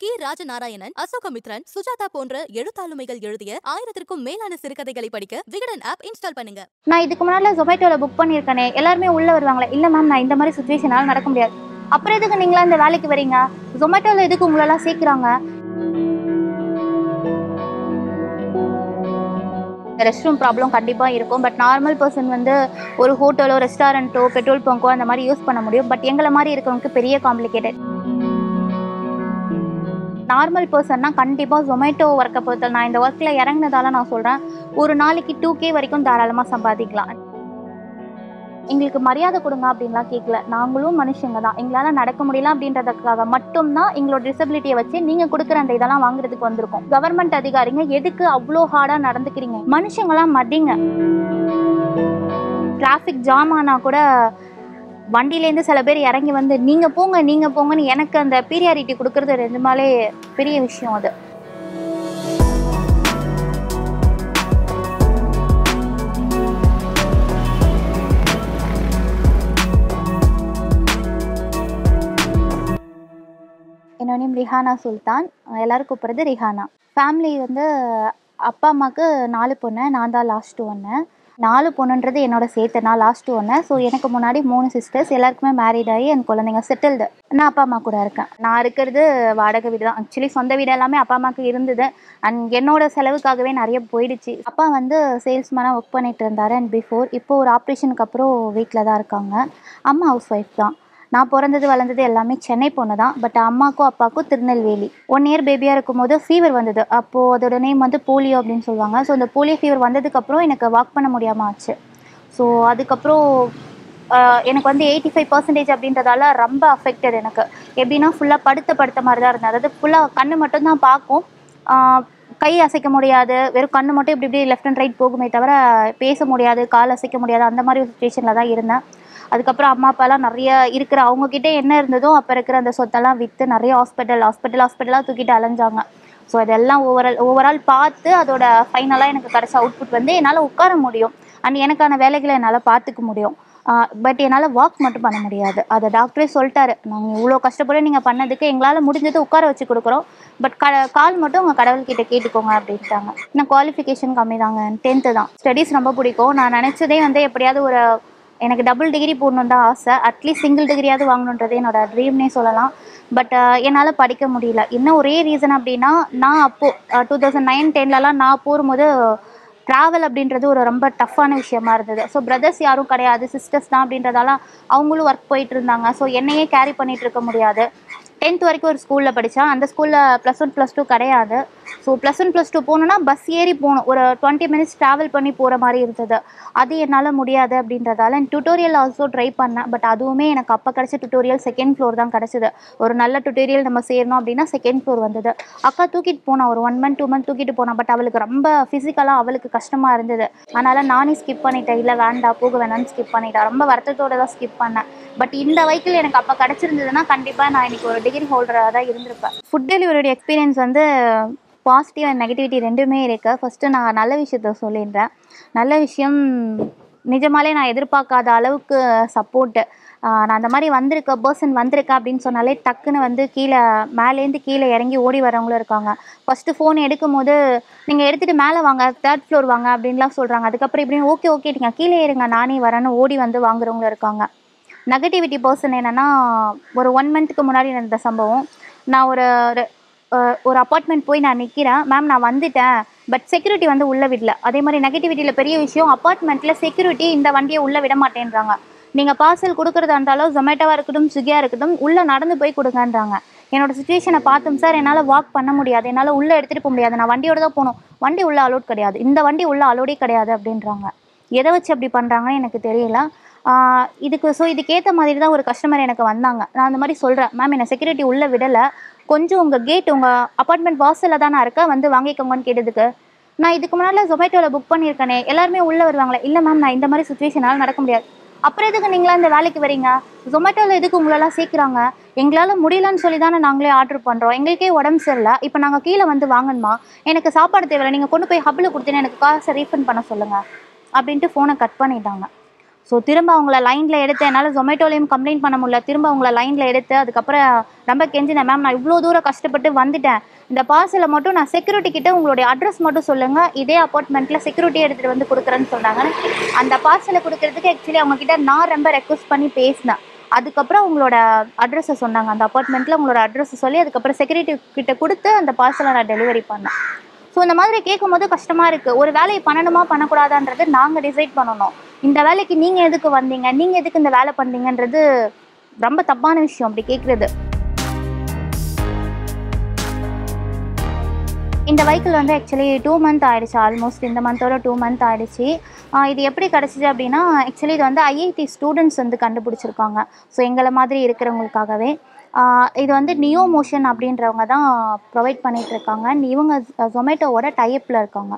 கி. ராஜநாராயணன், அசோகமித்ரன், சுஜாதா போன்ற எழுத்தாளுமைகள் எழுதிய 1000க்கும் மேலான சிறுகதைகளை படிக்க விகடன் ஆப் இன்ஸ்டால் பண்ணுங்க. நான் இதுக்கு முன்னாடி ஜொமேட்டோல புக் பண்ணியிருக்கேனே, எல்லாருமே உள்ள வருவாங்களே. இல்ல மேம், நான் இந்த மாதிரி சுச்சுவேஷனால நடக்க முடியாது. அப்புறம் எதுக்கு நீங்களா இந்த வேலைக்கு வரீங்க? ஜொமேட்டோல எதுக்கு உங்களெல்லாம் சேர்க்குறாங்க? ரெஸ்ட் ரூம் ப்ராப்ளம் கண்டிப்பாக இருக்கும். பட் நார்மல் பர்சன் வந்து ஒரு ஹோட்டலோ ரெஸ்டாரண்ட்டோ பெட்ரோல் பங்கோ அந்த மாதிரி யூஸ் பண்ண முடியும். பட் எங்களை மாதிரி இருக்கவங்களுக்கு பெரிய காம்ப்ளிகேட்டட். நார்மல் பர்சன்னா கண்டிப்பாக ஜொமேட்டோ ஒர்க்கை பொறுத்தல் நான் இந்த ஒர்க்கில் இறங்கினதால நான் சொல்கிறேன், ஒரு நாளைக்கு 2K வரைக்கும் தாராளமாக சம்பாதிக்கலாம். எங்களுக்கு மரியாதை கொடுங்க அப்படின்லாம் கேட்கல. நாங்களும் மனுஷங்க தான். எங்களால் நடக்க முடியல அப்படின்றதுக்காக மட்டும்தான் எங்களோட டிசபிலிட்டியை வச்சு நீங்கள் கொடுக்குற அந்த இதெல்லாம் வாங்குறதுக்கு வந்திருக்கோம். கவர்மெண்ட் அதிகாரிங்க எதுக்கு அவ்வளோ ஹார்டாக நடந்துக்கிறீங்க? மனுஷங்களாம் மதிங்க. டிராஃபிக் ஜாம் ஆனால் கூட வண்டியிலேருந்து சில பேர் இறங்கி வந்து நீங்கள் போங்கன்னு எனக்கு அந்த பீரியாரிட்டி கொடுக்கறது நிஜமாலே பெரிய விஷயம். அது என்னோட நேம் ரிஹானா சுல்தான். எல்லாரும் கூப்பிட்றது ரிஹானா. ஃபேமிலி வந்து அப்பா அம்மாவுக்கு 4 பொண்ணு, நான் தான் லாஸ்ட் ஒன்று. 4 பொண்ணுன்றது என்னோட சேர்த்து, நான் லாஸ்ட் ஒன்று. ஸோ எனக்கு முன்னாடி 3 சிஸ்டர்ஸ், எல்லாருக்குமே மேரீட் ஆகி என் குழந்தைங்க செட்டில்டு. நான் அப்பா அம்மா கூட இருக்கேன். நான் இருக்கிறது வாடகை வீடு தான். ஆக்சுவலி சொந்த வீடு எல்லாமே அப்பா அம்மாவுக்கு இருந்தது. அண்ட் என்னோட செலவுக்காகவே நிறைய போயிடுச்சு. அப்பா வந்து சேல்ஸ்மேனாக ஒர்க் பண்ணிட்டு இருந்தார் அண்ட் பிஃபோர். இப்போ ஒரு ஆப்ரேஷனுக்கு அப்புறம் வீட்டில் தான் இருக்காங்க. அம்மா ஹவுஸ் ஒய்ஃப் தான். நான் பிறந்தது வளர்ந்தது எல்லாமே சென்னை பொண்ணு தான். பட் அம்மாக்கும் அப்பாவுக்கும் திருநெல்வேலி. 1 இயர் பேபியாக இருக்கும்போது ஃபீவர் வந்தது. அப்போது அதோட நேம் வந்து போலியோ அப்படின்னு சொல்லுவாங்க. ஸோ அந்த போலியோ ஃபீவர் வந்ததுக்கப்புறம் எனக்கு வாக் பண்ண முடியாமல் ஆச்சு. ஸோ அதுக்கப்புறம் எனக்கு வந்து 85% அப்படின்றதால ரொம்ப அஃபெக்டட். எனக்கு எப்படின்னா ஃபுல்லாக படுத்த மாதிரி தான் இருந்தது. அதாவது ஃபுல்லாக கண்ணு மட்டும்தான் பார்க்கும், கை அசைக்க முடியாது, வெறும் கண்ணு மட்டும் இப்படி லெஃப்ட் அண்ட் ரைட் போகுமே தவிர பேச முடியாது, கால் அசைக்க முடியாது. அந்த மாதிரி ஒரு சுச்சுவேஷனில் தான் இருந்தேன். அதுக்கப்புறம் அம்மா அப்பாலாம் நிறைய இருக்கிற அவங்கக்கிட்ட என்ன இருந்ததோ அப்போ இருக்கிற அந்த சொத்தெல்லாம் விற்று நிறைய ஹாஸ்பிட்டலாக தூக்கிட்டு அலைஞ்சாங்க. ஸோ அதெல்லாம் ஓவரால் பார்த்து அதோட ஃபைனலாக எனக்கு கிடச்ச அவுட்புட் வந்து என்னால் உட்கார முடியும் அண்ட் எனக்கான வேலைகளை என்னால் பார்த்துக்க முடியும். பட் என்னால் வாக் மட்டும் பண்ண முடியாது. அதை டாக்டரே சொல்லிட்டாரு, நாங்கள் இவ்வளோ கஷ்டப்பட்டு நீங்கள் பண்ணதுக்கு எங்களால் முடிஞ்சது உட்கார வச்சு கொடுக்குறோம், பட் கால் மட்டும் உங்கள் கடவுள்கிட்ட கேட்டுக்கோங்க அப்படின்ட்டாங்க. நான் குவாலிஃபிகேஷன் கம்மி தாங்க, 10th தான். ஸ்டடீஸ் ரொம்ப பிடிக்கும். நான் நினச்சதே வந்து எப்படியாவது ஒரு எனக்கு டபுள் டிகிரி போடணுன்னு தான் ஆசை. அட்லீஸ்ட் சிங்கிள் டிகிரியாவது வாங்கணுன்றது என்னோடய ட்ரீம்னே சொல்லலாம். பட் என்னால் படிக்க முடியல. என்ன ஒரே ரீசன் அப்படின்னா, நான் அப்போது 2009-10லலாம் நான் போகும்போது ட்ராவல் அப்படின்றது ஒரு ரொம்ப டஃப்பான விஷயமா இருந்தது. ஸோ பிரதர்ஸ் யாரும் கிடையாது, சிஸ்டர்ஸ் தான் அப்படின்றதால அவங்களும் ஒர்க் போயிட்டு இருந்தாங்க. ஸோ என்னையே கேரி பண்ணிகிட்டு இருக்க முடியாது. 10th வரைக்கும் ஒரு ஸ்கூலில் படித்தேன். அந்த ஸ்கூலில் +1 +2 கிடையாது. ஸோ +1 +2 போகணுன்னா பஸ் ஏறி போகணும். ஒரு 20 மினிட்ஸ் ட்ராவல் பண்ணி போகிற மாதிரி இருந்தது. அது என்னால் முடியாது அப்படின்றதால டியூட்டோரியல் ஆல்சோ ட்ரை பண்ணேன். பட் அதுவுமே எனக்கு அப்போ கிடச்ச டியூட்டோரியல் 2nd ஃப்ளோர் தான் கிடச்சிது. ஒரு நல்ல டியூட்டோரியல் நம்ம சேரணும் அப்படின்னா 2nd ஃப்ளோர் வந்தது. அக்கா தூக்கிட்டு போனா, ஒரு 1 month 2 month தூக்கிட்டு போனா. பட் அவளுக்கு ரொம்ப ஃபிசிக்கலாக அவளுக்கு கஷ்டமாக இருந்தது. அதனால் நானே ஸ்கிப் பண்ணிட்டேன். இல்லை வேண்டாம், போக வேணாம்னு ஸ்கிப் பண்ணிட்டேன். ரொம்ப வருத்தத்தோடு தான் ஸ்கிப் பண்ணேன். பட் இந்த வயசில் எனக்கு அப்போ கிடச்சிருந்ததுன்னா கண்டிப்பாக நான் இன்றைக்கி ஒரு டிகிரி ஹோல்டராக தான் இருந்திருப்பேன். ஃபுட் டெலிவரியோட எக்ஸ்பீரியன்ஸ் வந்து பாசிட்டிவ் அண்ட் நெகட்டிவிட்டி ரெண்டுமே இருக்குது. ஃபஸ்ட்டு நான் நல்ல விஷயத்த சொல்லிடுறேன். நல்ல விஷயம், நிஜமாலே நான் எதிர்பார்க்காத அளவுக்கு சப்போர்ட்டு. நான் அந்த மாதிரி பர்சன் வந்திருக்கேன் அப்படின்னு சொன்னாலே டக்குன்னு வந்து மேலேருந்து கீழே இறங்கி ஓடி வரவங்களும் இருக்காங்க. ஃபஸ்ட்டு ஃபோன் எடுக்கும் போது நீங்கள் எடுத்துகிட்டு மேலே வாங்க, 3rd ஃப்ளோர் வாங்க அப்படின்லாம் சொல்கிறாங்க. அதுக்கப்புறம் இப்படின்னு ஓகே நீங்கள் கீழே இருங்க நானே வரேன்னு ஓடி வந்து வாங்குறவங்களும் இருக்காங்க. நெகட்டிவிட்டி பர்சன் என்னென்னா, ஒரு 1 monthக்கு முன்னாடி நடந்த சம்பவம். நான் ஒரு அப்பார்ட்மெண்ட் போய் நான் நிற்கிறேன். மேம் நான் வந்துட்டேன், பட் செக்யூரிட்டி வந்து உள்ளே விடல. அதே மாதிரி நெகட்டிவிட்டியில் பெரிய விஷயம், அப்பார்ட்மெண்ட்டில் செக்யூரிட்டி இந்த வண்டியை உள்ளே விட மாட்டேன்றாங்க. நீங்கள் பார்சல் கொடுக்குறதா இருந்தாலும் ஜொமேட்டோவாக இருக்கட்டும் ஸ்விக்கியாக இருக்கட்டும் உள்ளே நடந்து போய் கொடுங்கன்றாங்க. என்னோடய சுச்சுவேஷனை பார்த்தோம் சார், என்னால் வாக் பண்ண முடியாது, என்னால் உள்ளே எடுத்துகிட்டு போக முடியாது, நான் வண்டியோடு தான் போகணும், வண்டி உள்ளே அலோட் கிடையாது, இந்த வண்டி உள்ளே அலோடே கிடையாது அப்படின்றாங்க. எதை வச்சு அப்படி பண்ணுறாங்கன்னு எனக்கு தெரியல. இதுக்கேற்ற மாதிரி தான் ஒரு கஸ்டமர் எனக்கு வந்தாங்க. நான் அந்த மாதிரி சொல்கிறேன், மேம் என்னை செக்யூரிட்டி உள்ளே விடலை, கொஞ்சம் உங்கள் கேட் உங்கள் அப்பார்ட்மெண்ட் வாசலில் தான் நான் இருக்கேன், வந்து வாங்கிக்கோங்கன்னு கேட்டதுக்கு, நான் இதுக்கு முன்னாடி ஜொமேட்டோவில் புக் பண்ணியிருக்கேனே, எல்லாருமே உள்ளே வருவாங்களே. இல்லை மேம், நான் இந்த மாதிரி சுச்சுவேஷனால் நடக்க முடியாது. அப்புறம் எதுக்கு நீங்களாம் இந்த வேலைக்கு வரீங்க? ஜொமேட்டோவில் எதுக்கு உங்களெல்லாம் சேர்க்குறாங்க? எங்களால் முடியலன்னு சொல்லி தானே நாங்களே ஆர்டர் பண்ணுறோம், எங்களுக்கே உடம்பு சரியில்லை, இப்போ நாங்கள் கீழே வந்து வாங்கணுமா? எனக்கு சாப்பாடு தேவையில்லை, நீங்கள் கொண்டு போய் ஹப்பில் கொடுத்தீங்கன்னா எனக்கு காசை ரீஃபண்ட் பண்ண சொல்லுங்கள் அப்படின்ட்டு ஃபோனை கட் பண்ணிட்டாங்க. ஸோ திரும்ப அவங்கள லைனில் எடுத்து என்னால் ஜொமேட்டோலையும் கம்ப்ளைண்ட் பண்ண முடியல. திரும்ப அவங்கள லைனில் எடுத்து அதுக்கப்புறம் ரொம்ப கெஞ்சினேன், மேம் நான் இவ்வளோ தூரம் கஷ்டப்பட்டு வந்துட்டேன், இந்த பார்சலை மட்டும் நான் செக்யூரிட்டி கிட்ட உங்களுடைய அட்ரஸ் மட்டும் சொல்லுங்கள், இதே அப்பார்ட்மெண்ட்டில் செக்யூரிட்டி எடுத்துகிட்டு வந்து கொடுக்குறேன்னு சொன்னாங்க. அந்த பார்சலை கொடுக்குறதுக்கு ஆக்சுவலி அவங்கக்கிட்ட நான் ரொம்ப ரெக்வஸ்ட் பண்ணி பேசினேன். அதுக்கப்புறம் உங்களோட அட்ரஸை சொன்னாங்க, அந்த அப்பார்ட்மெண்ட்டில் உங்களோட அட்ரஸை சொல்லி அதுக்கப்புறம் செக்யூரிட்டி கிட்ட கொடுத்து அந்த பார்சலை நான் டெலிவரி பண்ணேன். ஸோ இந்த மாதிரி கேட்கும்போது கஷ்டமாக இருக்குது. ஒரு வேலையை பண்ணணுமா பண்ணக்கூடாதான்றது நாங்கள் டிசைட் பண்ணணும். இந்த வேலைக்கு நீங்கள் எதுக்கு வந்தீங்க, நீங்கள் எதுக்கு இந்த வேலை பண்ணீங்கன்றது ரொம்ப தப்பான விஷயம் அப்படி கேட்குறது. இந்த வெஹிக்கிள் வந்து ஆக்சுவலி 2 மந்த் ஆகிடுச்சு, ஆல்மோஸ்ட் இந்த மந்தோட 2 மந்த் ஆகிடுச்சு. இது எப்படி கிடச்சிச்சு அப்படின்னா, ஆக்சுவலி இது வந்து ஐஐடி ஸ்டூடெண்ட்ஸ் வந்து கண்டுபிடிச்சிருக்காங்க. ஸோ எங்களை மாதிரி இருக்கிறவங்களுக்காகவே இது வந்து நியோ மோஷன் அப்படின்றவங்க தான் ப்ரொவைட் பண்ணிகிட்ருக்காங்க. இவங்க ஜொமேட்டோவோட டைப்பில் இருக்காங்க.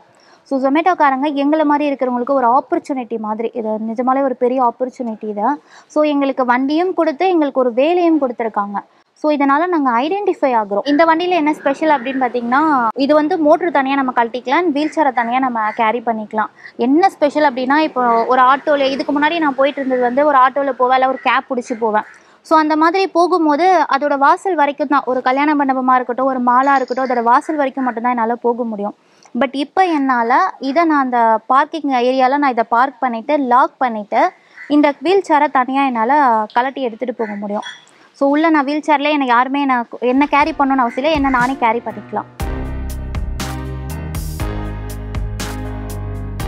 ஸோ ஜொமேட்டோக்காரங்க எங்களை மாதிரி இருக்கிறவங்களுக்கு ஒரு ஆப்பர்ச்சுனிட்டி மாதிரி, இது நிஜமாலே ஒரு பெரிய ஆப்பர்ச்சுனிட்டி இது. ஸோ எங்களுக்கு வண்டியும் கொடுத்து எங்களுக்கு ஒரு வேலையும் கொடுத்துருக்காங்க. ஸோ இதனால் நாங்கள் ஐடென்டிஃபை ஆகிறோம். இந்த வண்டியில் என்ன ஸ்பெஷல் அப்படின்னு பார்த்தீங்கன்னா, இது வந்து மோட்ரு தனியாக நம்ம கழட்டிக்கலாம், வீல் சேரை தனியாக நம்ம கேரி பண்ணிக்கலாம். என்ன ஸ்பெஷல் அப்படின்னா, இப்போ ஒரு ஆட்டோவில் இதுக்கு முன்னாடி நான் போயிட்டு இருந்தது வந்து ஒரு ஆட்டோவில் போவேன், இல்லை ஒரு கேப் பிடிச்சி போவேன். ஸோ அந்த மாதிரி போகும்போது அதோட வாசல் வரைக்கும் தான், ஒரு கல்யாண மண்டபமாக இருக்கட்டும், ஒரு மாலாக இருக்கட்டும், அதோட வாசல் வரைக்கும் மட்டும்தான் என்னால் போக முடியும். பட் இப்போ என்னால் இதை நான் அந்த பார்க்கிங் ஏரியாவில் நான் இதை பார்க் பண்ணிவிட்டு லாக் பண்ணிவிட்டு இந்த வீல் சேரை தனியாக என்னால் கலட்டி எடுத்துகிட்டு போக முடியும். ஸோ உள்ளே நான் வீல் சேர்லேயே எனக்கு யாருமே என்ன கேரி பண்ணணும்னு அவசியம் இல்லை, என்ன நானே கேரி பண்ணிக்கலாம்.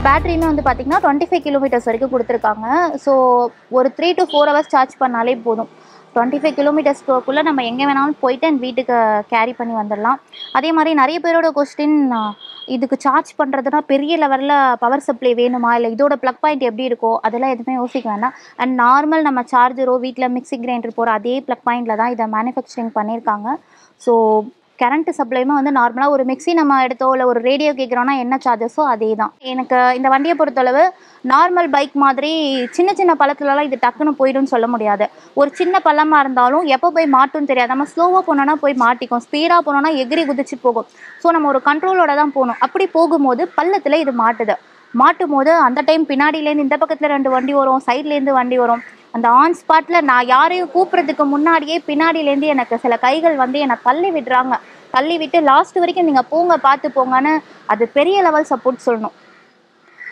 பேட்டரியுமே வந்து பார்த்திங்கன்னா 25 கிலோமீட்டர்ஸ் வரைக்கும் கொடுத்துருக்காங்க. ஸோ ஒரு 3 to 4 hours சார்ஜ் பண்ணாலே போதும். 25 கிலோமீட்டர்ஸ்க்குள்ளே நம்ம எங்கே வேணாலும் போயிட்டு வீட்டுக்கு கேரி பண்ணி வந்துடலாம். அதே மாதிரி நிறைய பேரோட கொஸ்டின், இதுக்கு சார்ஜ் பண்ணுறதுனா பெரிய லெவலில் பவர் சப்ளை வேணுமா, இல்லை இதோட ப்ளக் பாயிண்ட் எப்படி இருக்கோ அதெல்லாம் எதுவுமே யோசிக்க வேண்டாம். அண்ட் நார்மல் நம்ம சார்ஜரோ வீட்டில் மிக்ஸி கிரைண்டர் போகிற அதே ப்ளக் பாயிண்டில் தான் இதை மேனுஃபேக்சரிங் பண்ணியிருக்காங்க. ஸோ கரண்ட் சப்ளையுமே வந்து நார்மலாக ஒரு மிக்ஸி நம்ம எடுத்தோ இல்லை ஒரு ரேடியோ கேட்குறோன்னா என்ன சார்ஜஸோ அதே தான். எனக்கு இந்த வண்டியை பொறுத்தளவு நார்மல் பைக் மாதிரி சின்ன சின்ன பள்ளத்துலலாம் இது டக்குன்னு போய்டும்னு சொல்ல முடியாது. ஒரு சின்ன பள்ளமாக இருந்தாலும் எப்போ போய் மாட்டும்னு தெரியாது. நம்ம ஸ்லோவாக போனோன்னா போய் மாட்டிக்கும், ஸ்பீடாக போனோன்னா எகிரி குதிச்சு போகும். ஸோ நம்ம ஒரு கண்ட்ரோலோட தான் போகணும். அப்படி போகும்போது பள்ளத்தில் இது மாட்டும் போது அந்த டைம் பின்னாடியிலேருந்து இந்த பக்கத்தில் 2 வண்டி வரும், சைட்லேருந்து வண்டி வரும். அந்த ஆன் ஸ்பாட்டில் நான் யாரையும் கூப்பிட்றதுக்கு முன்னாடியே பின்னாடியிலேருந்து எனக்கு சில கைகள் வந்து என்னை தள்ளி விடுறாங்க. தள்ளி விட்டு லாஸ்ட் வரைக்கும் நீங்கள் போங்க, பார்த்து போங்கன்னு அது பெரிய லெவல் சப்போர்ட் சொல்லணும்.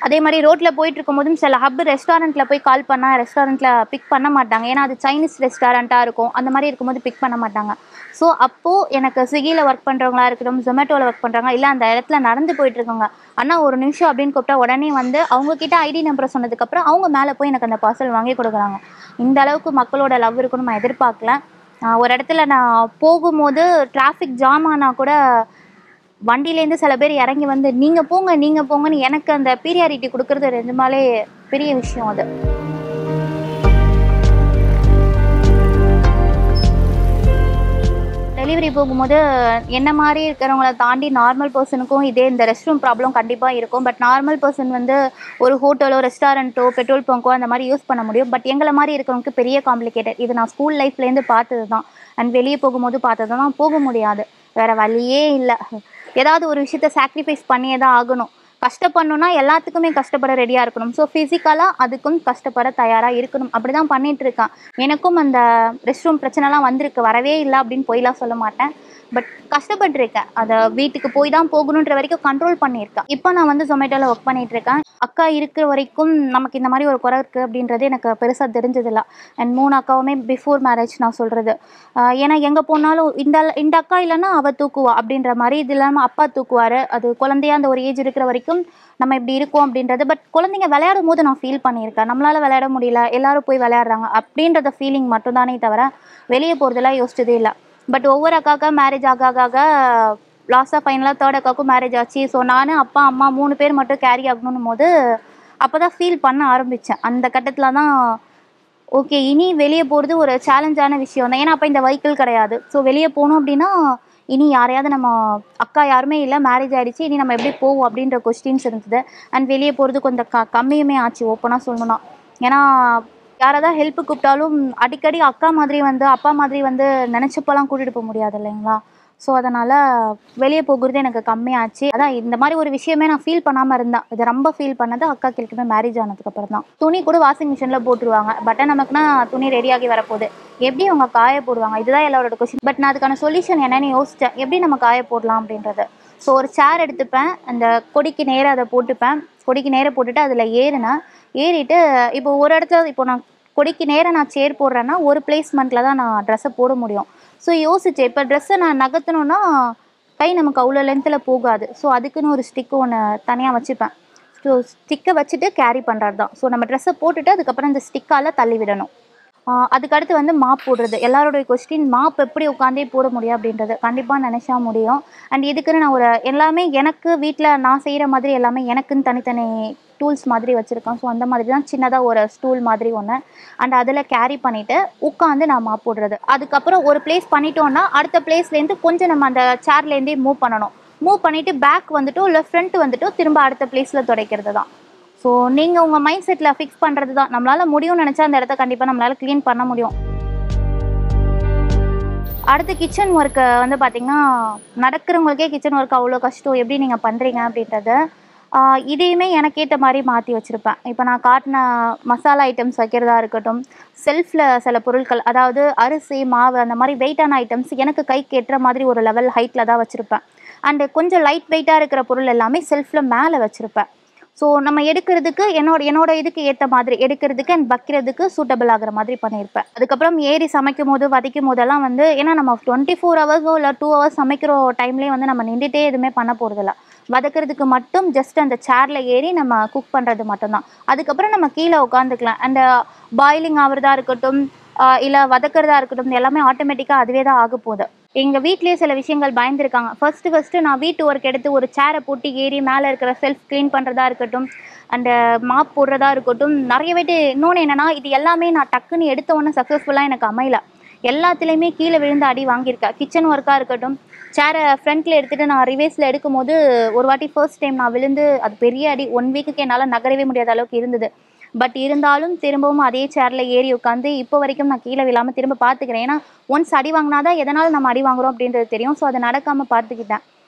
அதே மாதிரி ரோட்டில் போயிட்டு இருக்கும்போதும் சில ஹப் ரெஸ்டாரண்ட்டில் போய் கால் பண்ணால் ரெஸ்டாரண்ட்டில் பிக் பண்ண மாட்டாங்க. ஏன்னா அது சைனீஸ் ரெஸ்டாரண்ட்டாக இருக்கும். அந்த மாதிரி இருக்கும்போது பிக் பண்ண மாட்டாங்க. ஸோ அப்போது எனக்கு ஸ்விக்கியில் ஒர்க் பண்ணுறவங்களா இருக்கட்டும், ஜொமேட்டோவில் ஒர்க் பண்ணுறாங்க, இல்லை அந்த இடத்துல நடந்து போயிட்டுருக்கோங்க, அண்ணா ஒரு நிமிஷம் அப்படின்னு கூப்பிட்டா உடனே வந்து அவங்கக்கிட்ட ஐடி நம்பரை சொன்னதுக்கப்புறம் அவங்க மேலே போய் எனக்கு அந்த பார்சல் வாங்கி கொடுக்குறாங்க. இந்த அளவுக்கு மக்களோட லவ் இருக்குன்னு நான் எதிர்பார்க்கல. ஒரு இடத்துல நான் போகும்போது டிராஃபிக் ஜாம் ஆனால் கூட வண்டியிலேருந்து சில பேர் இறங்கி வந்து நீங்கள் போங்கன்னு எனக்கு அந்த பீரியாரிட்டி கொடுக்குறது நிஜமாலே பெரிய விஷயம். அது டெலிவரி போகும்போது என்ன மாதிரி இருக்கிறவங்கள தாண்டி நார்மல் பர்சனுக்கும் இதே இந்த ரெஸ்ட் ரூம் ப்ராப்ளம் கண்டிப்பாக இருக்கும். பட் நார்மல் பர்சன் வந்து ஒரு ஹோட்டலோ ரெஸ்டாரண்ட்டோ பெட்ரோல் பங்கோ அந்த மாதிரி யூஸ் பண்ண முடியும். பட் எங்களை மாதிரி இருக்கிறவங்களுக்கு பெரிய காம்ப்ளிகேட்டட். இது நான் ஸ்கூல் லைஃப்லேருந்து பார்த்தது தான். அண்ட் வெளியே போகும்போது பார்த்தது தான். போக முடியாது, வேறு வழியே இல்லை. ஏதாவது ஒரு விஷயத்த சாக்ரிஃபைஸ் பண்ணியே தான் ஆகணும். கஷ்டப்படணுன்னா எல்லாத்துக்குமே கஷ்டப்பட ரெடியாக இருக்கணும். ஸோ ஃபிசிக்கலாக அதுக்கும் கஷ்டப்பட தயாராக இருக்கணும். அப்படி தான் பண்ணிகிட்ருக்கேன். எனக்கும் அந்த ரெஸ்ட் ரூம் பிரச்சனைலாம் வந்திருக்கு, வரவே இல்லை அப்படின்னு போய்லாம் சொல்ல மாட்டேன். பட் கஷ்டப்பட்டுருக்கேன். அதை வீட்டுக்கு போய் தான் போகணுன்ற வரைக்கும் கண்ட்ரோல் பண்ணியிருக்கேன். இப்போ நான் வந்து ஜொமேட்டோவில் ஒர்க் பண்ணிகிட்ருக்கேன். அக்கா இருக்கிற வரைக்கும் நமக்கு இந்த மாதிரி ஒரு குறை இருக்குது அப்படின்றது எனக்கு பெருசாக தெரிஞ்சதில்லை. அண்ட் 3 அக்காவுமே பிஃபோர் மேரேஜ் நான் சொல்கிறது. ஏன்னா எங்கே போனாலும் இந்த அக்கா இல்லைன்னா அவள் தூக்குவா அப்படின்ற மாதிரி, இது இல்லாமல் அப்பா தூக்குவார். அது குழந்தையா அந்த ஒரு ஏஜ் இருக்கிற வரைக்கும் நம்ம இப்படி இருக்கோம் அப்படின்றது. பட் குழந்தைங்க விளையாடும் போது நான் ஃபீல் பண்ணியிருக்கேன், நம்மளால் விளையாட முடியல, எல்லோரும் போய் விளையாடுறாங்க அப்படின்றத ஃபீலிங் மட்டும்தானே தவிர வெளியே போகிறதெல்லாம் யோசிச்சதே இல்லை. பட் ஒவ்வொரு அக்காவுக்கு மேரேஜ் ஆக லாஸ்ட்டாக ஃபைனலாக 3rd அக்காவுக்கும் மேரேஜ் ஆச்சு. ஸோ நான் அப்பா அம்மா 3 பேர் மட்டும் கேரி ஆகணும் போது அப்போ தான் ஃபீல் பண்ண ஆரம்பித்தேன். அந்த கட்டத்தில் தான் ஓகே, இனி வெளியே போகிறது ஒரு சேலஞ்சான விஷயம் தான். ஏன்னா அப்போ இந்த வெஹிக்கிள் கிடையாது. ஸோ வெளியே போகணும் அப்படின்னா இனி யாரையாவது நம்ம அக்கா யாருமே இல்லை, மேரேஜ் ஆகிடுச்சு, இனி நம்ம எப்படி போவோம் அப்படின்ற கொஸ்டின்ஸ் இருந்தது. அண்ட் வெளியே போகிறது கொஞ்சம் கம்மியுமே ஆச்சு ஓப்பனாக சொல்லணும்னா. ஏன்னா யாராவது ஹெல்ப்பு கூப்பிட்டாலும் அடிக்கடி அக்கா மாதிரி வந்து அப்பா மாதிரி வந்து நினச்சப்பெல்லாம் கூட்டிகிட்டு போக முடியாது இல்லைங்களா. ஸோ அதனால் வெளியே போகிறது எனக்கு கம்மியாச்சு. அதான் இந்த மாதிரி ஒரு விஷயமே நான் ஃபீல் பண்ணாமல் இருந்தேன். இதை ரொம்ப ஃபீல் பண்ணது அக்காக்கு இருக்குமே மேரேஜ் ஆனதுக்கப்புறம் தான். துணி கூட வாஷிங் மிஷினில் போட்டுருவாங்க. பட் நமக்குனா துணி ரெடியாகி வரப்போகுது, எப்படி அவங்க காய போடுவாங்க, இதுதான் எல்லாரோட கொஸ்டின். பட் நான் அதுக்கான சொல்யூஷன் என்னன்னு யோசித்தேன், எப்படி நம்ம காய போடலாம் அப்படின்றது. ஸோ ஒரு சேர் எடுத்துப்பேன், அந்த கொடிக்கு நேராக அதை போட்டுப்பேன். கொடிக்கு நேராக போட்டுட்டு அதில் ஏறிட்டு இப்போ ஒரு இடத்துல இப்போ நான் கொடிக்கு நேராக நான் சேர் போடுறேன்னா ஒரு பிளேஸ்மெண்ட்டில் தான் நான் ட்ரெஸ்ஸை போட முடியும். ஸோ யோசித்தேன், இப்போ ட்ரெஸ்ஸை நான் நகர்த்தணுன்னா கை நமக்கு அவ்வளோ லென்த்தில் போகாது. ஸோ அதுக்குன்னு ஒரு ஸ்டிக்கு ஒன்று தனியாக வச்சுப்பேன். ஸோ ஸ்டிக்கை வச்சுட்டு கேரி பண்ணுறது தான். ஸோ நம்ம ட்ரெஸ்ஸை போட்டுட்டு அதுக்கப்புறம் இந்த ஸ்டிக்கால் தள்ளி விடணும். அதுக்கடுத்து வந்து மாப் போடுறது. எல்லாரோடைய கொஸ்டின், மாப் எப்படி உட்காந்தே போட முடியும் அப்படின்றது. கண்டிப்பாக நினச்சா முடியும். அண்ட் இதுக்குன்னு நான் ஒரு எல்லாமே எனக்கு வீட்டில் நான் செய்கிற மாதிரி எல்லாமே எனக்குன்னு தனித்தனி டூல்ஸ் மாதிரி வச்சுருக்கேன். ஸோ அந்த மாதிரி தான் சின்னதாக ஒரு ஸ்டூல் மாதிரி ஒன்று, அண்ட் அதில் கேரி பண்ணிவிட்டு உட்காந்து நான் மாப் போடுறது. அதுக்கப்புறம் ஒரு பிளேஸ் பண்ணிட்டோன்னா அடுத்த பிளேஸ்லேருந்து கொஞ்சம் நம்ம அந்த சேர்லேருந்தே மூவ் பண்ணணும். மூவ் பண்ணிவிட்டு பேக் வந்துட்டோ இல்லை ஃப்ரண்ட் வந்துட்டோ திரும்ப அடுத்த பிளேஸில் துடைக்கிறது தான். ஸோ நீங்கள் உங்கள் மைண்ட் செட்டில் ஃபிக்ஸ் பண்ணுறது தான். நம்மளால் முடியும்னு நினச்சா அந்த இடத்த கண்டிப்பாக நம்மளால் க்ளீன் பண்ண முடியும். அடுத்து கிச்சன் ஒர்க்கு வந்து பார்த்திங்கன்னா, நடக்கிறவங்களுக்கே கிச்சன் ஒர்க் அவ்வளோ கஷ்டம், எப்படி நீங்கள் பண்ணுறீங்க அப்படின்றது. இதையுமே எனக்கு ஏற்ற மாதிரி மாற்றி வச்சுருப்பேன். இப்போ நான் காட்டின மசாலா ஐட்டம்ஸ் வைக்கிறதா இருக்கட்டும், செல்ஃபில் சில பொருட்கள், அதாவது அரிசி மாவு அந்த மாதிரி வெயிட்டான ஐட்டம்ஸ் எனக்கு கைக்கு எட்டுற மாதிரி ஒரு லெவல் ஹைட்டில் தான் வச்சுருப்பேன். அண்டு கொஞ்சம் லைட் வெயிட்டாக இருக்கிற பொருள் எல்லாமே செல்ஃபில் மேலே வச்சுருப்பேன். ஸோ நம்ம எடுக்கிறதுக்கு என்னோட இதுக்கு ஏற்ற மாதிரி எடுக்கிறதுக்கு அண்ட் வைக்கிறதுக்கு சூட்டபிள் ஆகிற மாதிரி பண்ணியிருப்பேன். அதுக்கப்புறம் ஏறி சமைக்கும் போது வதக்கும் போதெல்லாம் வந்து, ஏன்னா நம்ம 24 ஹவர்ஸோ இல்லை 2 ஹவர்ஸ் சமைக்கிற டைம்லேயே வந்து நம்ம நின்றுட்டே எதுவுமே பண்ண போகிறதில்ல. வதக்கிறதுக்கு மட்டும் ஜஸ்ட் அந்த சேரில் ஏறி நம்ம குக் பண்ணுறது மட்டும்தான். அதுக்கப்புறம் நம்ம கீழே உட்காந்துக்கலாம். அந்த பாயிலிங் ஆகிறதா இருக்கட்டும் இல்லை வதக்கிறதா இருக்கட்டும், எல்லாமே ஆட்டோமேட்டிக்காக அதுவே தான் ஆக போகுது. எங்கள் வீட்லேயே சில விஷயங்கள் பயந்துருக்காங்க. ஃபஸ்ட்டு நான் வீட்டு ஒர்க் எடுத்து ஒரு சேரை போட்டு ஏறி மேலே இருக்கிற செல்ஃப் க்ளீன் பண்ணுறதா இருக்கட்டும், அந்த மாப் போடுறதா இருக்கட்டும், நிறையவேட்டு. இன்னொன்று என்னென்னா, இது எல்லாமே நான் டக்குன்னு எடுத்த உடனே சக்ஸஸ்ஃபுல்லாக எனக்கு அமையல. எல்லாத்துலேயுமே கீழே விழுந்து அடி வாங்கியிருக்கேன். கிச்சன் ஒர்க்காக இருக்கட்டும், சேரை ஃப்ரண்ட்டில் எடுத்துகிட்டு நான் ரிவேஸில் எடுக்கும்போது ஒரு வாட்டி ஃபர்ஸ்ட் டைம் நான் விழுந்து அது பெரிய அடி. 1 வீக்குக்கு என்னால் நகரவே முடியாத அளவுக்கு இருந்தது. பட் இருந்தாலும் திரும்பவும் அதே சேரில் ஏறி உட்காந்து இப்போ வரைக்கும் நான் கீழே விழாமல் திரும்ப பார்த்துக்கிறேன். ஏன்னா ஒன்ஸ் அடி வாங்கினா தான் எதனால் நம்ம அடி வாங்குகிறோம் அப்படின்றது தெரியும். ஸோ அதை நடக்காமல் பார்த்துக்கிட்டேன்.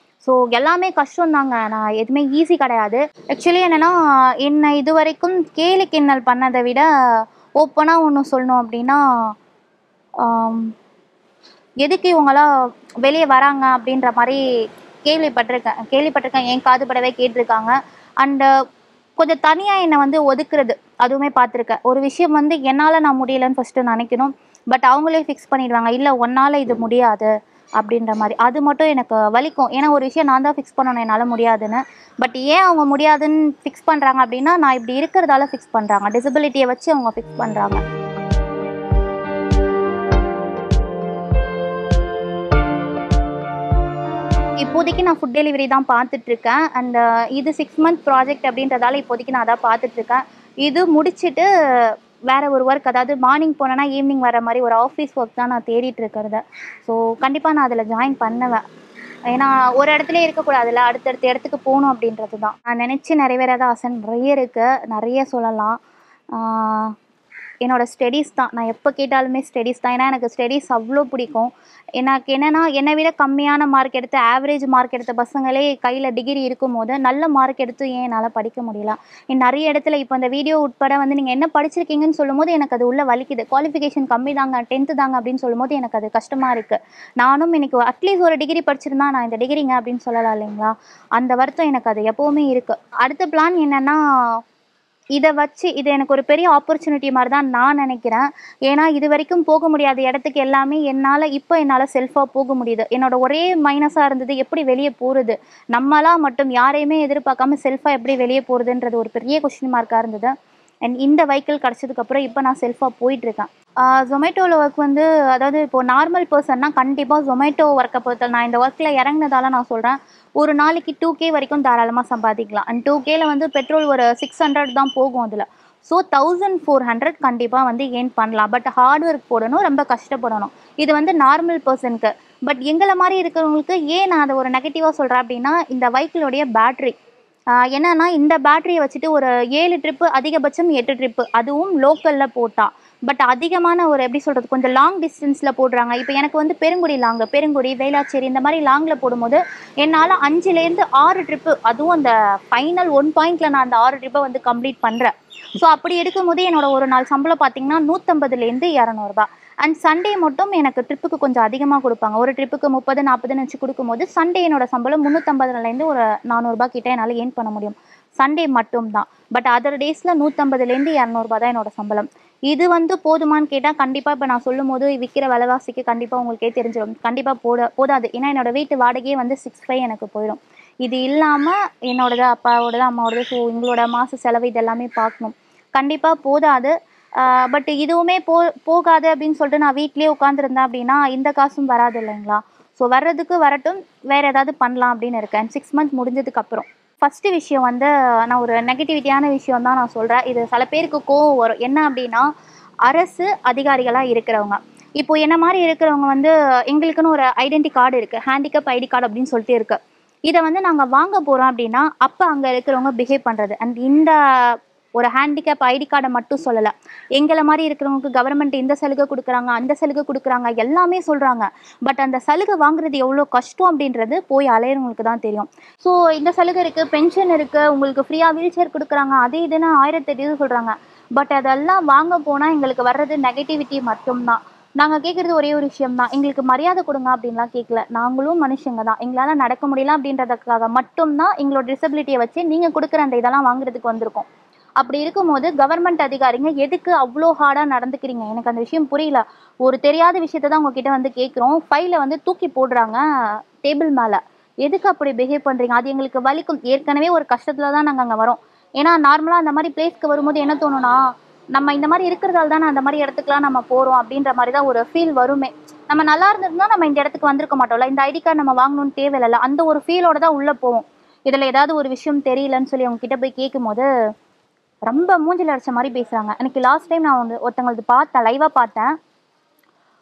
ஸோ எல்லாமே கஷ்டம் தாங்க, நான் எதுவுமே ஈஸி கிடையாது. ஆக்சுவலி என்னென்னா, என்னை இது வரைக்கும் கேலி கிண்டல் பண்ணதை விட ஓப்பனாக ஒன்று சொல்லணும் அப்படின்னா, எதுக்கு இவங்களாம் வெளியே வராங்க அப்படின்ற மாதிரி கேள்விப்பட்டிருக்கேன். என் காது படவே கேட்டிருக்காங்க. அண்டு கொஞ்சம் தனியாக என்னை வந்து ஒதுக்குறது அதுவுமே பார்த்துருக்கேன். ஒரு விஷயம் வந்து என்னால் நான் முடியலைன்னு ஃபஸ்ட்டு நினைக்கணும். பட் அவங்களே ஃபிக்ஸ் பண்ணிடுவாங்க, இல்லை உன்னால் இது முடியாது அப்படின்ற மாதிரி. அது மட்டும் எனக்கு வலிக்கும். ஏன்னா ஒரு விஷயம் நான் தான் ஃபிக்ஸ் பண்ணணும் என்னால் முடியாதுன்னு. பட் ஏன் அவங்க முடியாதுன்னு ஃபிக்ஸ் பண்ணுறாங்க அப்படின்னா, நான் இப்படி இருக்கிறதால ஃபிக்ஸ் பண்ணுறாங்க. டிசபிலிட்டியை வச்சு அவங்க ஃபிக்ஸ் பண்ணுறாங்க. இப்போதைக்கு நான் ஃபுட் டெலிவரி தான் பார்த்துட்ருக்கேன். அண்ட் இது 6 மந்த் ப்ராஜெக்ட் அப்படின்றதால இப்போதைக்கு நான் அதான் பார்த்துட்ருக்கேன். இது முடிச்சுட்டு வேறு ஒரு ஒர்க், அதாவது மார்னிங் போனேன்னா ஈவினிங் வர மாதிரி ஒரு ஆஃபீஸ் ஒர்க் தான் நான் தேடிட்டு இருக்கிறது. ஸோ கண்டிப்பாக நான் அதில் ஜாயின் பண்ணுவேன். ஏன்னா ஒரு இடத்துல இருக்கக்கூடாதுல்ல, அடுத்தடுத்த இடத்துக்கு போகணும் அப்படின்றது தான் நான் நினச்சி நிறைவேறாத ஆசை நிறைய இருக்குது. நிறைய சொல்லலாம். என்னோடய ஸ்டடீஸ் தான். நான் எப்போ கேட்டாலுமே ஸ்டடீஸ் தான். ஏன்னா எனக்கு ஸ்டடீஸ் அவ்வளோ பிடிக்கும். எனக்கு என்னென்னா, என்னை விட கம்மியான மார்க் எடுத்து ஆவரேஜ் மார்க் எடுத்த பசங்களே கையில் டிகிரி இருக்கும்போது நல்ல மார்க் எடுத்து ஏன் என்னால் படிக்க முடியல? நிறைய இடத்துல இப்போ இந்த வீடியோ உட்பட வந்து நீங்கள் என்ன படிச்சிருக்கீங்கன்னு சொல்லும்போது எனக்கு அது உள்ள வலிக்குது. குவாலிஃபிகேஷன் கம்மி தாங்க, 10th தாங்க அப்படின்னு சொல்லும்போது எனக்கு அது கஷ்டமாக இருக்குது. நானும் இன்னைக்கு அட்லீஸ்ட் ஒரு டிகிரி படிச்சிருந்தா நான் இந்த டிகிரிங்க அப்படின்னு சொல்லலாம் இல்லைங்களா? அந்த வருத்தம் எனக்கு அது எப்போவுமே இருக்குது. அடுத்த பிளான் என்னென்னா, இதை வச்சு இது எனக்கு ஒரு பெரிய ஆப்பர்ச்சுனிட்டி மாதிரி தான் நான் நினைக்கிறேன். ஏன்னா இது வரைக்கும் போக முடியாத இடத்துக்கு எல்லாமே என்னால் செல்ஃபாக போக முடியுது. என்னோட ஒரே மைனஸாக இருந்தது எப்படி வெளியே போகிறது, நம்மளாம் மட்டும் யாரையுமே எதிர்பார்க்காம செல்ஃபாக எப்படி வெளியே போகிறதுன்றது ஒரு பெரிய கொஸ்டின் மார்க்காக இருந்தது. அண்ட் இந்த வெஹிக்கிள் கிடச்சதுக்கப்புறம் இப்போ நான் செல்ஃபாக போயிட்டுருக்கேன். ஜொமேட்டோவில் ஒர்க் வந்து, அதாவது இப்போது நார்மல் பர்சன்னா கண்டிப்பாக ஜொமேட்டோ ஒர்க்கை பொறுத்த, நான் இந்த ஒர்க்கில் இறங்கினதால நான் சொல்கிறேன், ஒரு நாளைக்கு 2K வரைக்கும் தாராளமாக சம்பாதிக்கலாம். அண்ட் 2Kல வந்து பெட்ரோல் ஒரு 600 தான் போகும் அதில். ஸோ 1400 கண்டிப்பாக வந்து ஏர்ன் பண்ணலாம். பட் ஹார்ட் ஒர்க் போடணும், ரொம்ப கஷ்டப்படணும். இது வந்து நார்மல் பர்சனுக்கு. பட் எங்களை மாதிரி இருக்கிறவங்களுக்கு ஏன் நான் அதை ஒரு நெகட்டிவாக சொல்கிறேன் அப்படின்னா, இந்த வெஹிக்கிளுடைய பேட்ரி என்னன்னா, இந்த பேட்டரியை வச்சுட்டு ஒரு 7 ட்ரிப்பு, அதிகபட்சம் 8 ட்ரிப்பு, அதுவும் லோக்கலில் போட்டால் பட் அதிகமான ஒரு எப்படி சொல்கிறது, கொஞ்சம் லாங் டிஸ்டன்ஸில் போடுறாங்க. இப்போ எனக்கு வந்து பெருங்குடி, வேளாச்சேரி இந்த மாதிரி லாங்கில் போடும்போது என்னால் 5லேருந்து 6 ட்ரிப்பு, அதுவும் அந்த ஃபைனல் 1 பாயிண்டில் நான் அந்த 6 ட்ரிப்பை வந்து கம்ப்ளீட் பண்ணுறேன். ஸோ அப்படி எடுக்கும்போது என்னோட ஒரு நாள் சம்பளம் பார்த்தீங்கன்னா 150லேருந்து 200 அண்ட் சண்டே மட்டும் எனக்கு ட்ரிப்புக்கு கொஞ்சம் அதிகமாக கொடுப்பாங்க. ஒரு ட்ரிப்புக்கு 30 40ன்னு வச்சு கொடுக்கும்போது சண்டே என்னோட சம்பளம் 350லேருந்து ஒரு 400 கிட்ட என்னால் ஏர்ன் பண்ண முடியும். சண்டே மட்டும் தான். பட் அதர் டேஸில் 150லேருந்து 200 தான் என்னோட சம்பளம். இது வந்து போதுமான்னு கேட்டால் கண்டிப்பாக இப்போ நான் சொல்லும் போது விற்கிற விலைவாசிக்கு கண்டிப்பாக உங்களுக்கே தெரிஞ்சிடும். கண்டிப்பாக போதாது. ஏன்னா என்னோட வீட்டு வாடகையே வந்து 6,500 எனக்கு போயிடும். இது இல்லாமல் என்னோடது, அப்பாவோடது, அம்மாவோடது, ஸோ எங்களோட மாத செலவு இதெல்லாமே பார்க்கணும். கண்டிப்பாக போதாது. பட் இதுவுமே போகாது அப்படின்னு சொல்லிட்டு நான் வீட்லேயே உட்காந்துருந்தேன் அப்படின்னா இந்த காசும் வராது இல்லைங்களா? ஸோ வர்றதுக்கு வரட்டும், வேறு ஏதாவது பண்ணலாம் அப்படின்னு இருக்கேன் 6 மந்த் முடிஞ்சதுக்கப்புறம். ஃபஸ்ட்டு விஷயம் வந்து நான் ஒரு நெகட்டிவிட்டியான விஷயம் தான் நான் சொல்கிறேன். இது சில பேருக்கு கோவம் வரும். என்ன அப்படின்னா, அரசு அதிகாரிகளாக இருக்கிறவங்க, இப்போ என்ன மாதிரி இருக்கிறவங்க வந்து எங்களுக்குன்னு ஒரு ஐடென்டி கார்டு இருக்குது, ஹேண்டிகேப் ஐடி கார்டு அப்படின்னு சொல்லிட்டு இருக்குது. இதை வந்து நாங்கள் வாங்க போகிறோம் அப்படின்னா அப்போ அங்கே இருக்கிறவங்க பிஹேவ் பண்ணுறது, அண்ட் இந்த ஒரு ஹேண்டிகேப் ஐடி கார்டை மட்டும் சொல்லலை, எங்களை மாதிரி இருக்கிறவங்களுக்கு கவர்மெண்ட் இந்த சலுகை கொடுக்குறாங்க, அந்த சலுகை கொடுக்குறாங்க, எல்லாமே சொல்கிறாங்க. பட் அந்த சலுகை வாங்குறது எவ்வளோ கஷ்டம் அப்படின்றது போய் அலையிறவங்களுக்கு தான் தெரியும். ஸோ இந்த சலுகை இருக்குது, பென்ஷன் இருக்குது, உங்களுக்கு ஃப்ரீயாக வீல் சேர் கொடுக்குறாங்க, அது இதுன்னு 1008 இது சொல்கிறாங்க. பட் அதெல்லாம் வாங்க போனால் எங்களுக்கு வர்றது நெகட்டிவிட்டி மட்டும்தான். நாங்கள் கேட்குறது ஒரே ஒரு விஷயம் தான், எங்களுக்கு மரியாதை கொடுங்க அப்படின்லாம் கேட்கல. நாங்களும் மனுஷங்க தான், எங்களால் நடக்க முடியல அப்படின்றதுக்காக மட்டும்தான் எங்களோட டிசபிலிட்டியை வச்சு நீங்கள் கொடுக்குற அந்த இதெல்லாம் வாங்குறதுக்கு வந்திருக்கோம். அப்படி இருக்கும்போது கவர்மெண்ட் அதிகாரிங்க எதுக்கு அவ்வளோ ஹார்டாக நடந்துக்கிறீங்க? எனக்கு அந்த விஷயம் புரியல. ஒரு தெரியாத விஷயத்த தான் உங்ககிட்ட வந்து கேட்குறோம், ஃபைலை வந்து தூக்கி போடுறாங்க டேபிள் மேலே. எதுக்கு அப்படி பிஹேவ் பண்ணுறீங்க? அது எங்களுக்கு வலிக்கும். ஏற்கனவே ஒரு கஷ்டத்தில் தான் நாங்கள் அங்கே வரோம். ஏன்னா நார்மலாக அந்த மாதிரி பிளேஸ்க்கு வரும்போது என்ன தோணுன்னா, நம்ம இந்த மாதிரி இருக்கிறதால தானே அந்த மாதிரி இடத்துக்குலாம் நம்ம போகிறோம் அப்படின்ற மாதிரி தான் ஒரு ஃபீல் வருமே. நம்ம நல்லா இருந்திருந்தா நம்ம இந்த இடத்துக்கு வந்திருக்க மாட்டோம்ல, இந்த ஐடி கார்டு நம்ம வாங்கணும்னு தேவையில்ல, அந்த ஒரு ஃபீலோட தான் உள்ளே போவோம். இதில் ஏதாவது ஒரு விஷயம் தெரியலன்னு சொல்லி அவங்க கிட்ட போய் கேட்கும்போது ரொம்ப மூஞ்சில் அடிச்ச மாதிரி பேசுகிறாங்க. எனக்கு லாஸ்ட் டைம் நான் ஒருத்தங்களது பார்த்தேன், லைவாக பார்த்தேன்.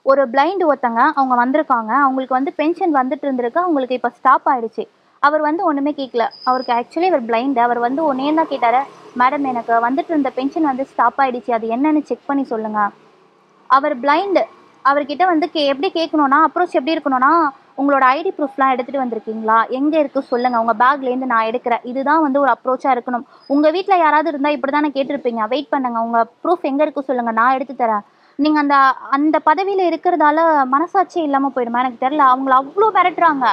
ஒரு பிளைண்ட் ஒருத்தங்க அவங்க வந்திருக்காங்க, அவங்களுக்கு வந்து பென்ஷன் வந்துட்டு இருந்திருக்கு, அவங்களுக்கு இப்போ ஸ்டாப் ஆகிடுச்சு. அவர் வந்து ஒன்றுமே கேட்கல. அவருக்கு ஆக்சுவலி அவர் பிளைண்டு. அவர் வந்து ஒன்றே தான் கேட்டார், மேடம் எனக்கு வந்துட்டு இருந்த பென்ஷன் வந்து ஸ்டாப் ஆகிடுச்சு, அது என்னன்னு செக் பண்ணி சொல்லுங்கள். அவர் பிளைண்டு. அவர்கிட்ட வந்து எப்படி கேட்கணுன்னா, அப்ரோச் எப்படி இருக்கணும்னா, உங்களோட ஐடி ப்ரூஃப்லாம் எடுத்துகிட்டு வந்திருக்கீங்களா, எங்கே இருக்குது சொல்லுங்கள், உங்கள் பேக்லேருந்து நான் எடுக்கிறேன். இதுதான் வந்து ஒரு அப்ரோச்சாக இருக்கணும். உங்கள் வீட்டில் யாராவது இருந்தால் இப்படி தானே கேட்டிருப்பீங்க, வெயிட் பண்ணுங்கள், உங்கள் ப்ரூஃப் எங்கே இருக்குது சொல்லுங்கள், நான் எடுத்து தரேன். நீங்கள் அந்த அந்த பதவியில் இருக்கிறதால மனசாட்சியே இல்லாமல் போயிடுமா எனக்கு தெரில. அவங்கள அவ்வளோ மிரட்டுறாங்க.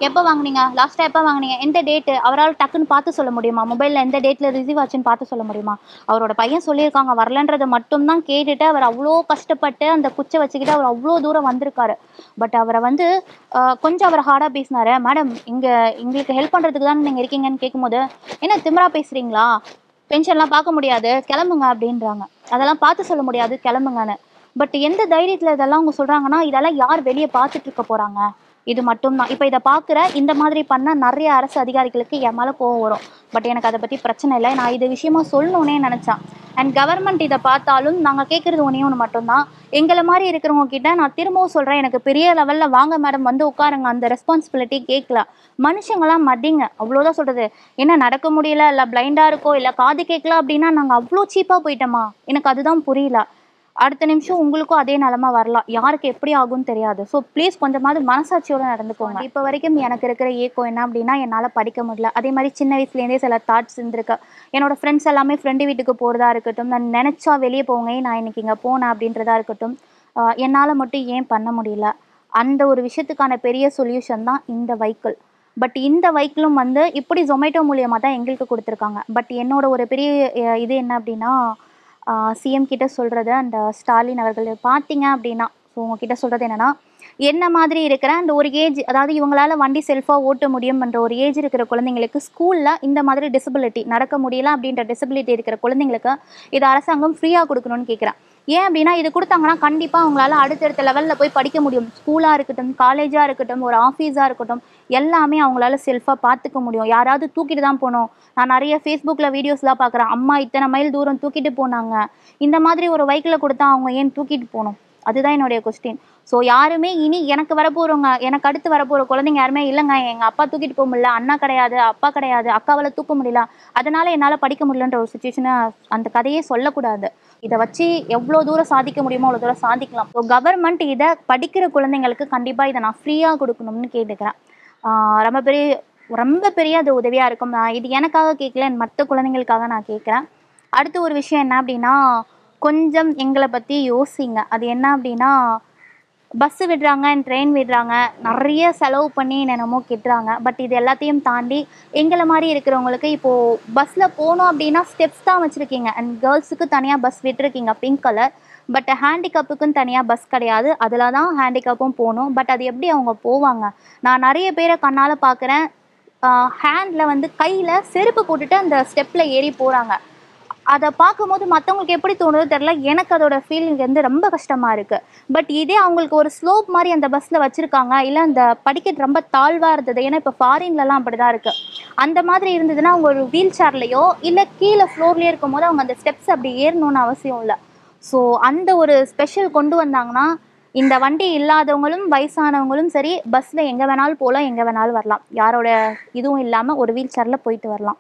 எப்போ வாங்குனீங்க, லாஸ்ட்டாக எப்போ வாங்குனீங்க, எந்த டேட்டு, அவரால் டக்குன்னு பார்த்து சொல்ல முடியுமா? மொபைலில் எந்த டேட்டில் ரிசீவ் ஆச்சுன்னு பார்த்து சொல்ல முடியுமா? அவரோட பையன் சொல்லியிருக்காங்க வரலன்றதை மட்டும்தான் கேட்டுட்டு அவர் அவ்வளோ கஷ்டப்பட்டு அந்த குச்சை வச்சுக்கிட்டு அவர் அவ்வளோ தூரம் வந்திருக்காரு. பட் அவரை வந்து கொஞ்சம் அவர் ஹார்டாக பேசினார். மேடம் எங்களுக்கு ஹெல்ப் பண்ணுறதுக்கு தான் நீங்கள் இருக்கீங்கன்னு கேட்கும்போது, என்ன திமிரா பேசுகிறீங்களா, பென்ஷன்லாம் பார்க்க முடியாது கிளம்புங்க அப்படின்றாங்க. அதெல்லாம் பார்த்து சொல்ல முடியாது கிளம்புங்கன்னு. பட் எந்த தைரியத்தில் இதெல்லாம் அவங்க சொல்கிறாங்கன்னா, இதெல்லாம் யார் வெளியே பார்த்துட்டு இருக்க போகிறாங்க, இது மட்டும்தான். இப்போ இதை பார்க்குற இந்த மாதிரி பண்ணால் நிறைய அரசு அதிகாரிகளுக்கு என் மேலே கோவம் வரும். பட் எனக்கு அதை பற்றி பிரச்சனை இல்லை. நான் இது விஷயமா சொல்லணுன்னே நினச்சேன். அண்ட் கவர்மெண்ட் இதை பார்த்தாலும் நாங்கள் கேட்குறது ஒன்று மட்டும்தான், எங்களை மாதிரி இருக்கிறவங்க கிட்ட நான் திரும்பவும் சொல்கிறேன், எனக்கு பெரிய லெவலில் வாங்க மேடம் வந்து உட்காருங்க, அந்த ரெஸ்பான்சிபிலிட்டி கேட்கல. மனுஷங்களாம் மதிங்க, அவ்வளோதான் சொல்கிறது. என்ன நடக்க முடியல, இல்லை பிளைண்டாக இருக்கோ, இல்லை காது கேட்கல அப்படின்னா நாங்கள் அவ்வளோ சீப்பாக போயிட்டோமா? எனக்கு அதுதான் புரியல. அடுத்த நிமிஷம் உங்களுக்கும் அதே நிலமை வரலாம், யாருக்கு எப்படி ஆகும்னு தெரியாது. ஸோ ப்ளீஸ் கொஞ்சமாவது மனசாட்சியோடு நடந்துக்கோங்க. இப்போ வரைக்கும் எனக்கு இருக்கிற ஏக்கம் என்ன அப்படின்னா, என்னால் படிக்க முடியல. அதே மாதிரி சின்ன வயசுலேருந்தே சில தாட்ஸ் இருந்திருக்கு. என்னோடய ஃப்ரெண்ட்ஸ் எல்லாமே ஃப்ரெண்டு வீட்டுக்கு போகிறதா இருக்கட்டும், நான் நினச்சா வெளியே போங்க, நான் இன்றைக்கி இங்கே போனேன் அப்படின்றதா இருக்கட்டும், என்னால் மட்டும் ஏன் பண்ண முடியல? அந்த ஒரு விஷயத்துக்கான பெரிய சொல்யூஷன் தான் இந்த வெஹிக்கிள். பட் இந்த வெஹிக்கிளும் வந்து இப்படி ஜொமேட்டோ மூலியமாக தான் எங்களுக்கு கொடுத்துருக்காங்க. பட் என்னோட ஒரு பெரிய இது என்ன அப்படின்னா, சிஎம் கிட்ட சொல்கிறது, அந்த ஸ்டாலின் அவர்கள் பார்த்தீங்க அப்படின்னா, ஸோ உங்ககிட்ட சொல்கிறது என்னென்னா, என்ன மாதிரி இருக்கிற அந்த ஒரு ஏஜ், அதாவது இவங்களால் வண்டி செல்ஃபாக ஓட்ட முடியும்ன்ற ஒரு ஏஜ் இருக்கிற குழந்தைங்களுக்கு ஸ்கூலில் இந்த மாதிரி டிசபிலிட்டி, நடக்க முடியல அப்படின்ற டிசபிலிட்டி இருக்கிற குழந்தைங்களுக்கு இது அரசாங்கம் ஃப்ரீயாக கொடுக்கணும்னு கேட்குறேன். ஏன் அப்படின்னா, இது கொடுத்தாங்கன்னா கண்டிப்பாக அவங்களால அடுத்தடுத்த லெவலில் போய் படிக்க முடியும். ஸ்கூலாக இருக்கட்டும், காலேஜாக இருக்கட்டும், ஒரு ஆஃபீஸாக இருக்கட்டும், எல்லாமே அவங்களால செல்ஃபாக பார்த்துக்க முடியும். யாராவது தூக்கிட்டு தான் போகணும். நான் நிறைய ஃபேஸ்புக்கில் வீடியோஸ்லாம் பார்க்குறேன், அம்மா இத்தனை மைல் தூரம் தூக்கிட்டு போனாங்க. இந்த மாதிரி ஒரு வெஹிக்கிளை கொடுத்தா அவங்க ஏன் தூக்கிட்டு போகணும்? அதுதான் என்னுடைய கொஸ்டின். ஸோ யாருமே இனி எனக்கு வரப்போகிறவங்க, எனக்கு அடுத்து வரப்போகிற குழந்தைங்க யாருமே இல்லைங்க, எங்கள் அப்பா தூக்கிட்டு போக முடியல, அண்ணா கிடையாது, அப்பா கிடையாது, அக்காவால் தூக்க முடியல, அதனால் என்னால் படிக்க முடியலன்ற ஒரு சுச்சுவேஷனை அந்த கதையே சொல்லக்கூடாது. இதை வச்சு எவ்வளோ தூரம் சாதிக்க முடியுமோ அவ்வளோ தூரம் சாதிக்கலாம். ஸோ கவர்மெண்ட் இதை படிக்கிற குழந்தைங்களுக்கு கண்டிப்பாக இதை நான் ஃப்ரீயாக கொடுக்கணும்னு கேட்டுக்கிறேன். ரொம்ப பெரிய அது உதவியாக இருக்கும். இது எனக்காக கேட்கல, மற்ற குழந்தைங்களுக்காக நான் கேட்குறேன். அடுத்து ஒரு விஷயம் என்ன அப்படின்னா, கொஞ்சம் எங்களை பற்றி யோசிங்க. அது என்ன அப்படின்னா, பஸ்ஸு விடுறாங்க, ட்ரெயின் விடுறாங்க, நிறைய செலவு பண்ணி என்னென்னமோ கெட்டுறாங்க. பட் இது எல்லாத்தையும் தாண்டி எங்களை மாதிரி இருக்கிறவங்களுக்கு இப்போது பஸ்ஸில் போகணும் அப்படின்னா ஸ்டெப்ஸ் தான் வச்சுருக்கீங்க. அண்ட் கேர்ள்ஸுக்கு தனியாக பஸ் விட்டுருக்கீங்க பிங்க் கலர். பட் ஹேண்டிகேப்புக்குன்னு தனியாக பஸ் கிடையாது. அதில் தான் ஹேண்டிகேப்பும் போகணும். பட் அது எப்படி அவங்க போவாங்க? நான் நிறைய பேரை கண்ணால் பார்க்குறேன், ஹேண்டில் வந்து கையில் செருப்பு போட்டுட்டு அந்த ஸ்டெப்பில் ஏறி போகிறாங்க. அதை பார்க்கும்போது மற்றவங்களுக்கு எப்படி தோணுதோ தெரில, எனக்கு அதோட ஃபீலிங் வந்து ரொம்ப கஷ்டமாக இருக்குது. பட் இதே அவங்களுக்கு ஒரு ஸ்லோப் மாதிரி அந்த பஸ்ஸில் வச்சுருக்காங்க, இல்லை அந்த படிக்கட்டு ரொம்ப தாழ்வாக இருந்தது, ஏன்னா இப்போ ஃபாரின்லலாம் அப்படி தான் இருக்குது. அந்த மாதிரி இருந்ததுன்னா அவங்க ஒரு வீல் சேர்லையோ இல்லை கீழே ஃப்ளோர்லேயே இருக்கும் போது அவங்க அந்த ஸ்டெப்ஸ் அப்படி ஏறணும்னு அவசியம் இல்லை. ஸோ அந்த ஒரு ஸ்பெஷல் கொண்டு வந்தாங்கன்னா இந்த வண்டி இல்லாதவங்களும் வயசானவங்களும் சரி பஸ்ஸில் எங்கே வேணாலும் போகலாம், எங்கே வேணாலும் வரலாம். யாரோட இதுவும் இல்லாமல் ஒரு வீல் சேரில் போயிட்டு வரலாம்.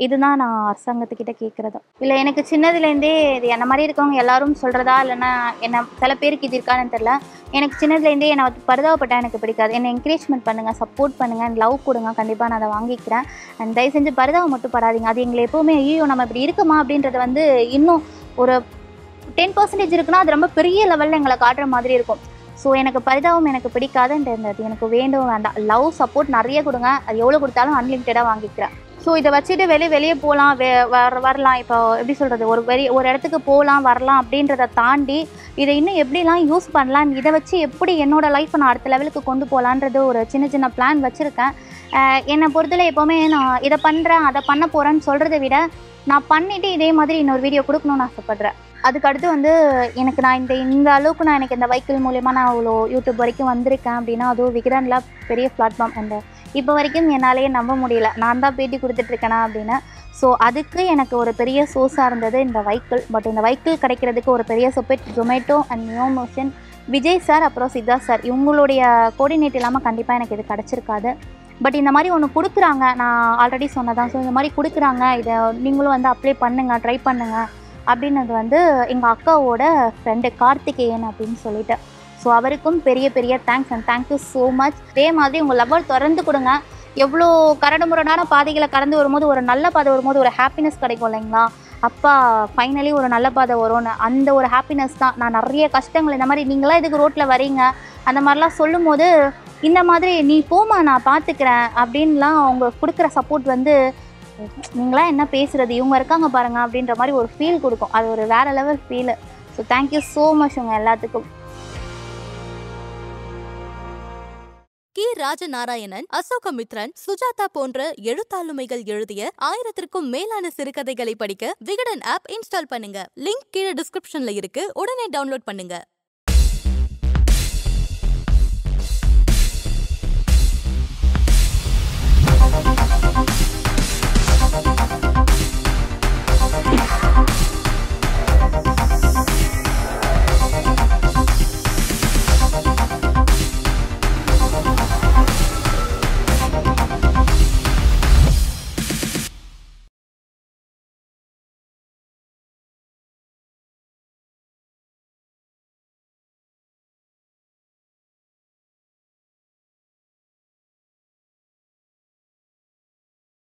இதுதான் நான் அரசாங்கத்துக்கிட்ட கேட்குறது. இல்லை, எனக்கு சின்னதுலேருந்தே இது என்ன மாதிரி இருக்கவங்க எல்லாரும் சொல்கிறதா இல்லைன்னா என்ன சில பேருக்கு இது இருக்கான்னு தெரில. எனக்கு சின்னதுலேருந்தே என்னை பரிதாபப்பட்டால் எனக்கு பிடிக்காது. என்னை என்கரேஜ்மெண்ட் பண்ணுங்கள், சப்போர்ட் பண்ணுங்கள், அண்ட் லவ் கொடுங்க. கண்டிப்பாக நான் அதை வாங்கிக்கிறேன். அண்ட் தயவு செஞ்சு பரிதாபம் மட்டும் படாதீங்க. அது எங்களை எப்போவுமே ஐயோ நம்ம இப்படி இருக்குமா அப்படின்றது வந்து இன்னும் ஒரு 10% இருக்குன்னா அது ரொம்ப பெரிய லெவலில் எங்களை காட்டுற மாதிரி இருக்கும். ஸோ எனக்கு பரிதாபம் எனக்கு பிடிக்காதுன்றது எனக்கு வேண்டும் வேண்டாம். லவ் சப்போர்ட் நிறைய கொடுங்க. அது எவ்வளோ கொடுத்தாலும் அன்லிமிட்டடாக வாங்கிக்கிறேன். ஸோ இதை வச்சுட்டு வெளியே போகலாம், வரலாம். இப்போ எப்படி சொல்கிறது, ஒரு இடத்துக்கு போகலாம் வரலாம் அப்படின்றத தாண்டி இதை இன்னும் எப்படிலாம் யூஸ் பண்ணலாம், இதை வச்சு எப்படி என்னோடய லைஃப்பை நான் அடுத்த லெவலுக்கு கொண்டு போகலான்றது ஒரு சின்ன பிளான் வச்சுருக்கேன். என்னை பொறுத்தவரை எப்போவுமே நான் இதை பண்ணுறேன் அதை பண்ண போகிறேன்னு சொல்கிறத விட நான் பண்ணிவிட்டு இதே மாதிரி இன்னொரு வீடியோ கொடுக்கணும்னு ஆசைப்பட்றேன். அதுக்கடுத்து வந்து எனக்கு நான் இந்த அளவுக்கு நான் எனக்கு இந்த வைக்கிள் மூலயமா நான் அவ்வளோ யூடியூப் வரைக்கும் வந்திருக்கேன் அப்படின்னா அதுவும் விகடனில் பெரிய பிளாட்ஃபார்ம். அந்த இப்போ வரைக்கும் என்னாலேயே நம்ப முடியல, நான் தான் பேட்டி கொடுத்துட்ருக்கேனா அப்படின்னு. ஸோ அதுக்கு எனக்கு ஒரு பெரிய சோர்ஸாக இருந்தது இந்த வைக்கிள். பட் இந்த வைக்கிள் கிடைக்கிறதுக்கு ஒரு பெரிய support Zomato and neo motion, Vijay sir, அப்புறம் சித்தார்த் சார், இவங்களுடைய கோஆர்டினேட் இல்லாமல் கண்டிப்பாக எனக்கு இது கிடச்சிருக்காது. பட் இந்த மாதிரி ஒன்று கொடுக்குறாங்க, நான் ஆல்ரெடி சொன்னதான். ஸோ இந்த மாதிரி கொடுக்குறாங்க, இதை நீங்களும் வந்து அப்ளை பண்ணுங்கள், ட்ரை பண்ணுங்கள் அப்படின்னது வந்து எங்கள் அக்காவோட ஃப்ரெண்டு கார்த்திகேயன் அப்படின்னு சொல்லிட்டு. ஸோ அவருக்கும் பெரிய thanks and thank you so much. அதே மாதிரி உங்கள் லெவல் திறந்து கொடுங்க. எவ்வளோ கரடுமுரடான பாதைகளை கடந்து வரும்போது ஒரு நல்ல பாதை வரும்போது ஒரு ஹாப்பினஸ் கிடைக்கும் இல்லைங்களா? அப்பா ஃபைனலி ஒரு நல்ல பாதை வரும்னு, அந்த ஒரு ஹாப்பினஸ் தான். நான் நிறைய கஷ்டங்கள் இந்த மாதிரி நீங்களாம் இதுக்கு ரோட்டில் வரீங்க அந்த மாதிரிலாம் சொல்லும் போது இந்த மாதிரி நீ போமா நான் பார்த்துக்கிறேன் அப்படின்லாம் அவங்க கொடுக்குற சப்போர்ட் வந்து நீங்களாம் என்ன பேசுகிறது, இவங்க இருக்காங்க பாருங்கள் அப்படின்ற மாதிரி ஒரு ஃபீல் கொடுக்கும். அது ஒரு வேறு level feel. So thank you so much உங்கள் எல்லாத்துக்கும். கி. ராஜநாராயணன், அசோகமித்ரன், சுஜாதா போன்ற எழுத்தாளுமைகள் எழுதிய 1000க்கும் மேலான சிறுகதைகளை படிக்க விகடன் ஆப் இன்ஸ்டால் பண்ணுங்க. லிங்க் கீழே டிஸ்கிரிப்ஷன்ல இருக்கு. உடனே டவுன்லோட் பண்ணுங்க.